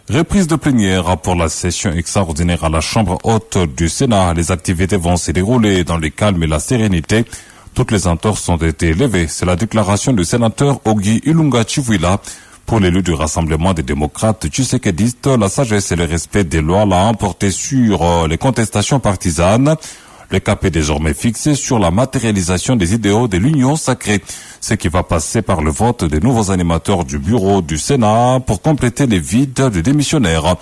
Reprise de plénière pour la session extraordinaire à la Chambre haute du Sénat. Les activités vont se dérouler dans le calme et la sérénité. Toutes les entorses ont été levées. C'est la déclaration du sénateur Ogi Ilunga Chivuila. Pour l'élu du Rassemblement des démocrates tshisekedi, la sagesse et le respect des lois l'a emporté sur les contestations partisanes. Le cap est désormais fixé sur la matérialisation des idéaux de l'Union sacrée, ce qui va passer par le vote des nouveaux animateurs du bureau du Sénat pour compléter les vides des démissionnaires.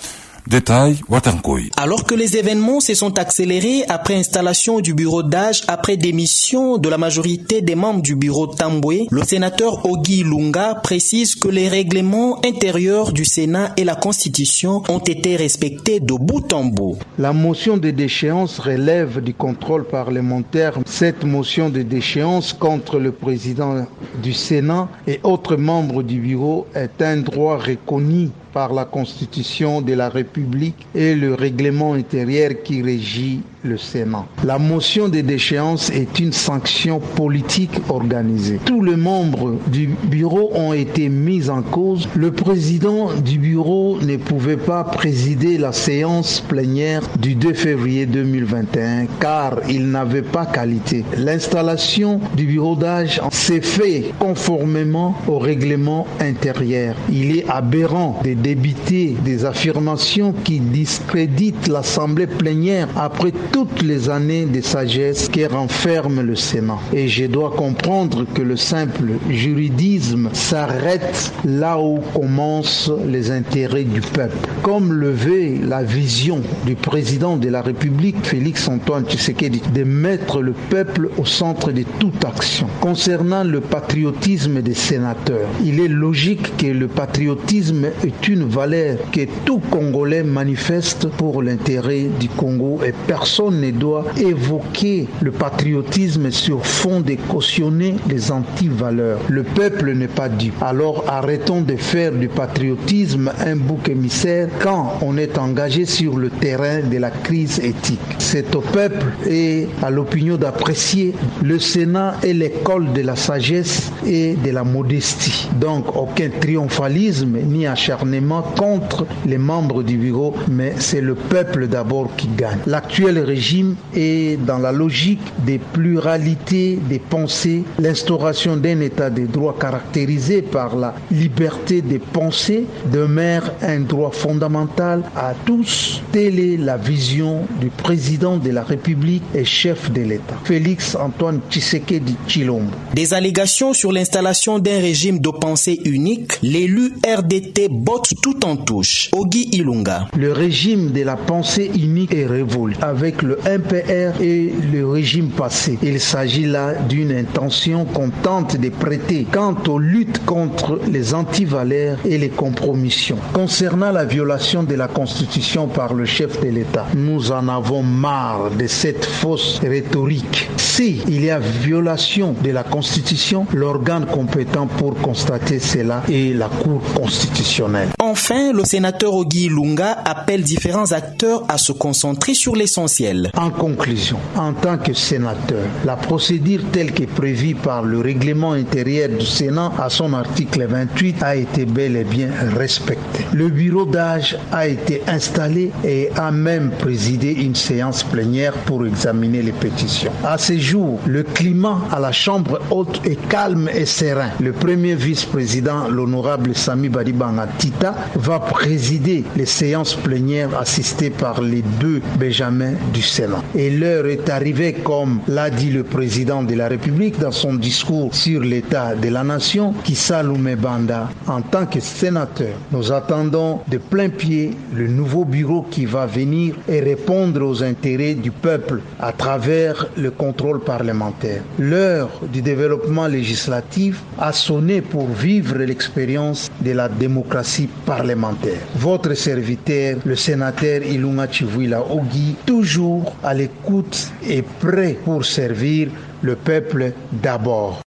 Détail, Watankoy. Alors que les événements se sont accélérés après installation du bureau d'âge, après démission de la majorité des membres du bureau Tamboué, le sénateur Ogi Ilunga précise que les règlements intérieurs du Sénat et la Constitution ont été respectés de bout en bout. La motion de déchéance relève du contrôle parlementaire. Cette motion de déchéance contre le président du Sénat et autres membres du bureau est un droit reconnu par la Constitution de la République et le règlement intérieur qui régit le Sénat. La motion de déchéance est une sanction politique organisée. Tous les membres du bureau ont été mis en cause. Le président du bureau ne pouvait pas présider la séance plénière du 2 février 2021 car il n'avait pas qualité. L'installation du bureau d'âge s'est fait conformément au règlement intérieur. Il est aberrant de débiter des affirmations qui discréditent l'Assemblée plénière après toutes les années de sagesse qui renferme le Sénat. Et je dois comprendre que le simple juridisme s'arrête là où commencent les intérêts du peuple. Comme le veut la vision du président de la République, Félix Antoine Tshisekedi, de mettre le peuple au centre de toute action. Concernant le patriotisme des sénateurs, il est logique que le patriotisme est une valeur que tout Congolais manifeste pour l'intérêt du Congo et personne ne doit évoquer le patriotisme sur fond de cautionner les anti-valeurs. Le peuple n'est pas dupe. Alors arrêtons de faire du patriotisme un bouc émissaire quand on est engagé sur le terrain de la crise éthique. C'est au peuple et à l'opinion d'apprécier. Le Sénat est l'école de la sagesse et de la modestie. Donc aucun triomphalisme ni acharnement contre les membres du bureau, mais c'est le peuple d'abord qui gagne. L'actuel régime est dans la logique des pluralités des pensées, l'instauration d'un état de droit caractérisé par la liberté des pensées demeure un droit fondamental à tous. Telle est la vision du président de la République et chef de l'État, Félix Antoine Tshisekedi Tshilombo. Des allégations sur l'installation d'un régime de pensée unique, l'élu RDT botte tout en touche. Ogi Ilunga. Le régime de la pensée unique est révolu avec le MPR et le régime passé. Il s'agit là d'une intention qu'on tente de prêter quant aux luttes contre les antivaleurs et les compromissions. Concernant la violation de la Constitution par le chef de l'État, nous en avons marre de cette fausse rhétorique. Si il y a violation de la Constitution, l'organe compétent pour constater cela est la Cour constitutionnelle. Enfin, le sénateur Ogi Ilunga appelle différents acteurs à se concentrer sur l'essentiel. En conclusion, en tant que sénateur, la procédure telle qu'est prévue par le règlement intérieur du Sénat à son article 28 a été bel et bien respectée. Le bureau d'âge a été installé et a même présidé une séance plénière pour examiner les pétitions. À ce jour, le climat à la Chambre haute est calme et serein. Le premier vice-président, l'honorable Sami Badibanga Tita, va présider les séances plénières assistées par les deux Benjamins du Sénat. Et l'heure est arrivée, comme l'a dit le président de la République dans son discours sur l'état de la nation, Kissa Lumebanda, en tant que sénateur. Nous attendons de plein pied le nouveau bureau qui va venir et répondre aux intérêts du peuple à travers le contrôle parlementaire. L'heure du développement législatif a sonné pour vivre l'expérience de la démocratie parlementaire. Votre serviteur, le sénateur Ilunga Chivuila Ogi, toujours à l'écoute et prêt pour servir le peuple d'abord.